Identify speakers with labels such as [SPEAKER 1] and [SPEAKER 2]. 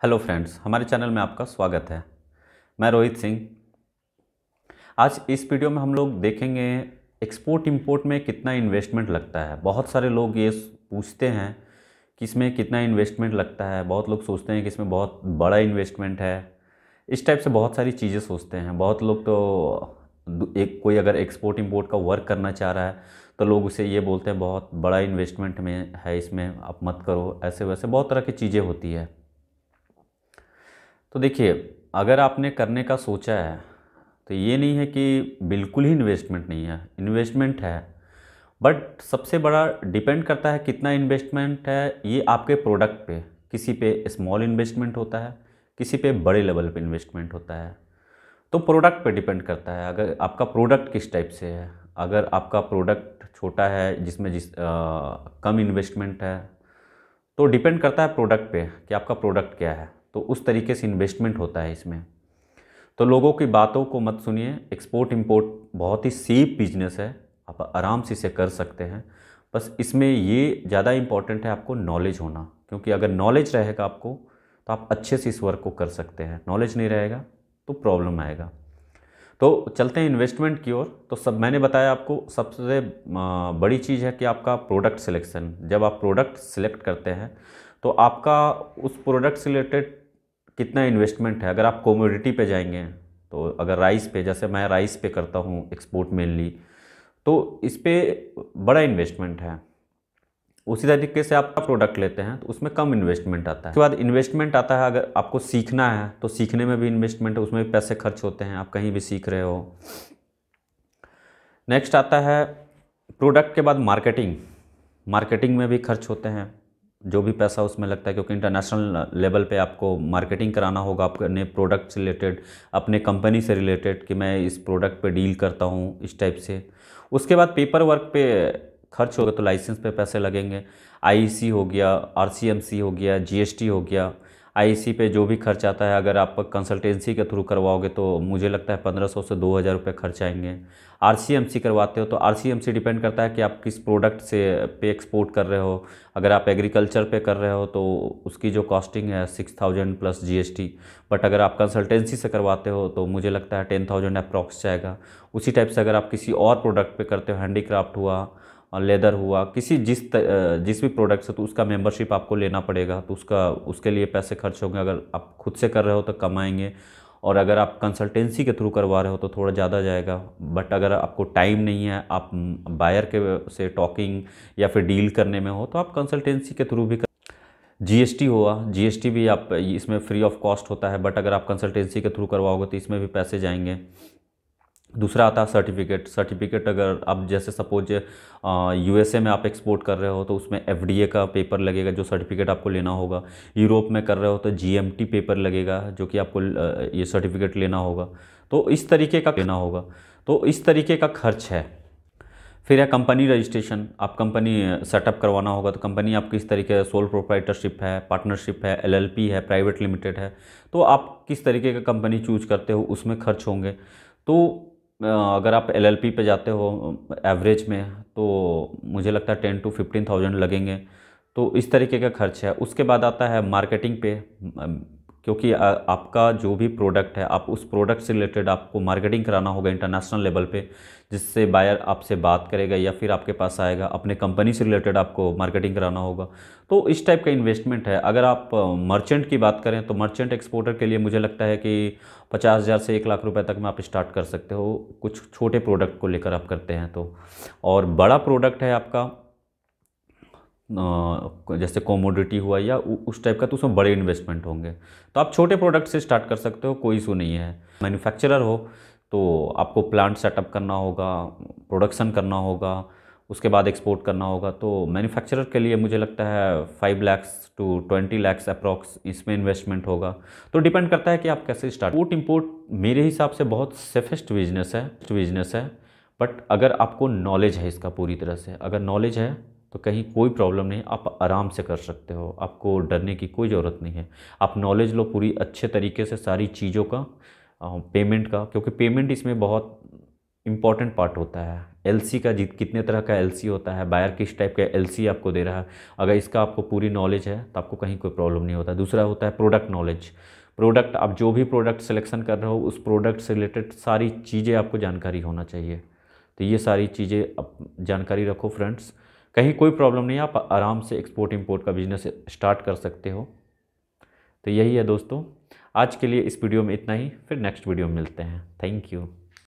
[SPEAKER 1] Hello friends, हमारे channel में आपका स्वागत है। मैं रोहित सिंह। आज इस वीडियो में हम लोग देखेंगे एक्सपोर्ट इंपोर्ट में कितना इन्वेस्टमेंट लगता है। बहुत सारे लोग ये पूछते हैं कि इसमें कितना इन्वेस्टमेंट लगता है। बहुत लोग सोचते हैं कि इसमें बहुत बड़ा इन्वेस्टमेंट है। इस टाइप से बहुत सारी चीज़ें सोचते हैं। बहुत लोग तो एक कोई अगर एक्सपोर्ट इंपोर्ट का वर्क करना चाह रहा है तो लोग उसे ये बोलते हैं बहुत बड़ा इन्वेस्टमेंट में है, इसमें आप मत करो। ऐसे वैसे बहुत तरह की चीज़ें होती है। तो देखिए, अगर आपने करने का सोचा है तो ये नहीं है कि बिल्कुल ही इन्वेस्टमेंट नहीं है, इन्वेस्टमेंट है। बट सबसे बड़ा डिपेंड करता है कितना इन्वेस्टमेंट है ये आपके प्रोडक्ट पे। किसी पे स्मॉल इन्वेस्टमेंट होता है, किसी पे बड़े लेवल पे इन्वेस्टमेंट होता है। तो प्रोडक्ट पे डिपेंड करता है, अगर आपका प्रोडक्ट किस टाइप से है। अगर आपका प्रोडक्ट छोटा है जिसमें कम इन्वेस्टमेंट है, तो डिपेंड करता है प्रोडक्ट पे कि आपका प्रोडक्ट क्या है, तो उस तरीके से इन्वेस्टमेंट होता है इसमें। तो लोगों की बातों को मत सुनिए। एक्सपोर्ट इंपोर्ट बहुत ही सेफ बिजनेस है, आप आराम से इसे कर सकते हैं। बस इसमें ये ज़्यादा इम्पॉर्टेंट है आपको नॉलेज होना, क्योंकि अगर नॉलेज रहेगा आपको तो आप अच्छे से इस वर्क को कर सकते हैं। नॉलेज नहीं रहेगा तो प्रॉब्लम आएगा। तो चलते हैं इन्वेस्टमेंट की ओर। तो सब मैंने बताया आपको, सबसे बड़ी चीज़ है कि आपका प्रोडक्ट सिलेक्शन। जब आप प्रोडक्ट सिलेक्ट करते हैं तो आपका उस प्रोडक्ट से रिलेटेड कितना इन्वेस्टमेंट है। अगर आप कोमोडिटी पे जाएंगे तो अगर राइस पे, जैसे मैं राइस पे करता हूँ एक्सपोर्ट मेनली, तो इस पे बड़ा इन्वेस्टमेंट है। उसी तरीके से आपका प्रोडक्ट लेते हैं तो उसमें कम इन्वेस्टमेंट आता है। उसके बाद इन्वेस्टमेंट आता है, अगर आपको सीखना है तो सीखने में भी इन्वेस्टमेंट है, उसमें भी पैसे खर्च होते हैं, आप कहीं भी सीख रहे हो। नेक्स्ट आता है प्रोडक्ट के बाद मार्केटिंग। मार्केटिंग में भी खर्च होते हैं, जो भी पैसा उसमें लगता है, क्योंकि इंटरनेशनल लेवल पे आपको मार्केटिंग कराना होगा अपने प्रोडक्ट से रिलेटेड, अपने कंपनी से रिलेटेड कि मैं इस प्रोडक्ट पे डील करता हूँ, इस टाइप से। उसके बाद पेपर वर्क पे खर्च होगा, तो लाइसेंस पे पैसे लगेंगे। आईईसी हो गया, आरसीएमसी हो गया, जीएसटी हो गया। आईईसी पे जो भी खर्च आता है, अगर आप कंसल्टेंसी के थ्रू करवाओगे तो मुझे लगता है 1500 से 2000 रुपये खर्च आएंगे। आरसीएमसी करवाते हो तो आरसीएमसी डिपेंड करता है कि आप किस प्रोडक्ट से पे एक्सपोर्ट कर रहे हो। अगर आप एग्रीकल्चर पे कर रहे हो तो उसकी जो कॉस्टिंग है 6000 प्लस जीएसटी। बट अगर आप कंसल्टेंसी से करवाते हो तो मुझे लगता है 10,000 अप्रॉक्स जाएगा। उसी टाइप से अगर आप किसी और प्रोडक्ट पे करते हो, हैंडीक्राफ्ट हुआ और लेदर हुआ, किसी जिस भी प्रोडक्ट से, तो उसका मेंबरशिप आपको लेना पड़ेगा, तो उसके लिए पैसे खर्च होंगे। अगर आप खुद से कर रहे हो तो कम आएंगे, और अगर आप कंसल्टेंसी के थ्रू करवा रहे हो तो थोड़ा ज़्यादा जाएगा। बट अगर आपको टाइम नहीं है, आप बायर के से टॉकिंग या फिर डील करने में हो, तो आप कंसल्टेंसी के थ्रू भी कर। जीएसटी हुआ, जीएसटी भी आप इसमें फ्री ऑफ कॉस्ट होता है, बट अगर आप कंसल्टेंसी के थ्रू करवाओगे तो इसमें भी पैसे जाएंगे। दूसरा आता है सर्टिफिकेट। सर्टिफिकेट अगर आप जैसे सपोज यूएसए में आप एक्सपोर्ट कर रहे हो तो उसमें एफडीए का पेपर लगेगा, जो सर्टिफिकेट आपको लेना होगा। यूरोप में कर रहे हो तो जीएमटी पेपर लगेगा, जो कि आपको ये सर्टिफिकेट लेना होगा। तो इस तरीके का लेना होगा, तो इस तरीके का खर्च है। फिर है कंपनी रजिस्ट्रेशन। आप कंपनी सेटअप करवाना होगा, तो कंपनी आपकी इस तरीके से सोल प्रोप्राइटरशिप है, पार्टनरशिप है, एलएलपी है, प्राइवेट लिमिटेड है। तो आप किस तरीके का कंपनी चूज करते हो उसमें खर्च होंगे। तो अगर आप एलएलपी पे जाते हो एवरेज में, तो मुझे लगता है 10 to 15,000 लगेंगे। तो इस तरीके का खर्च है। उसके बाद आता है मार्केटिंग पे, क्योंकि आपका जो भी प्रोडक्ट है, आप उस प्रोडक्ट से रिलेटेड आपको मार्केटिंग कराना होगा इंटरनेशनल लेवल पे, जिससे बायर आपसे बात करेगा या फिर आपके पास आएगा। अपने कंपनी से रिलेटेड आपको मार्केटिंग कराना होगा। तो इस टाइप का इन्वेस्टमेंट है। अगर आप मर्चेंट की बात करें तो मर्चेंट एक्सपोर्टर के लिए मुझे लगता है कि 50,000 से 1 लाख रुपए तक में आप स्टार्ट कर सकते हो, कुछ छोटे प्रोडक्ट को लेकर आप करते हैं तो। और बड़ा प्रोडक्ट है आपका, जैसे कोमोडिटी हुआ या उस टाइप का, तो उसमें बड़े इन्वेस्टमेंट होंगे। तो आप छोटे प्रोडक्ट से स्टार्ट कर सकते हो, कोई इशू नहीं है। मैन्युफैक्चरर हो तो आपको प्लांट सेटअप करना होगा, प्रोडक्शन करना होगा, उसके बाद एक्सपोर्ट करना होगा। तो मैन्युफैक्चरर के लिए मुझे लगता है 5 lakhs to 20 lakhs अप्रॉक्स इसमें इन्वेस्टमेंट होगा। तो डिपेंड करता है कि आप कैसे स्टार्ट। एक्सपोर्ट इंपोर्ट मेरे हिसाब से बहुत सेफेस्ट बिजनेस है। बट अगर आपको नॉलेज है इसका पूरी तरह से, अगर नॉलेज है तो कहीं कोई प्रॉब्लम नहीं, आप आराम से कर सकते हो। आपको डरने की कोई ज़रूरत नहीं है। आप नॉलेज लो पूरी अच्छे तरीके से सारी चीज़ों का, पेमेंट का, क्योंकि पेमेंट इसमें बहुत इम्पॉर्टेंट पार्ट होता है। एलसी का कितने तरह का एलसी होता है, बायर किस टाइप का एलसी आपको दे रहा है, अगर इसका आपको पूरी नॉलेज है तो आपको कहीं कोई प्रॉब्लम नहीं होता। दूसरा होता है प्रोडक्ट नॉलेज। प्रोडक्ट, आप जो भी प्रोडक्ट सिलेक्शन कर रहे हो उस प्रोडक्ट से रिलेटेड सारी चीज़ें आपको जानकारी होना चाहिए। तो ये सारी चीज़ें आप जानकारी रखो फ्रेंड्स, कहीं कोई प्रॉब्लम नहीं है, आप आराम से एक्सपोर्ट इंपोर्ट का बिजनेस स्टार्ट कर सकते हो। तो यही है दोस्तों, आज के लिए इस वीडियो में इतना ही, फिर नेक्स्ट वीडियो में मिलते हैं। Thank you.